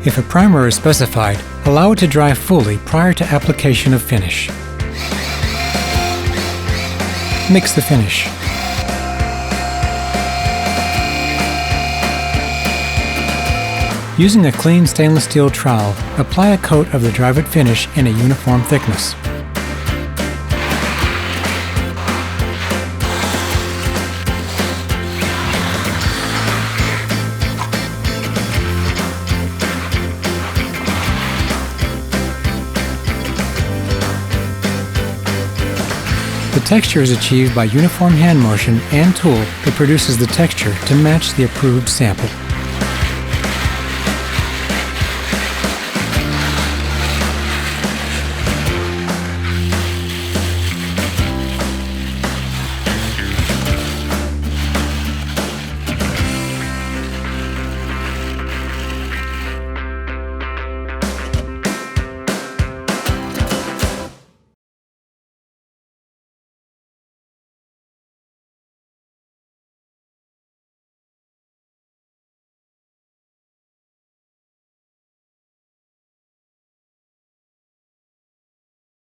If a primer is specified, allow it to dry fully prior to application of finish. Mix the finish. Using a clean stainless steel trowel, apply a coat of the Dryvit finish in a uniform thickness. The texture is achieved by uniform hand motion and tool that produces the texture to match the approved sample.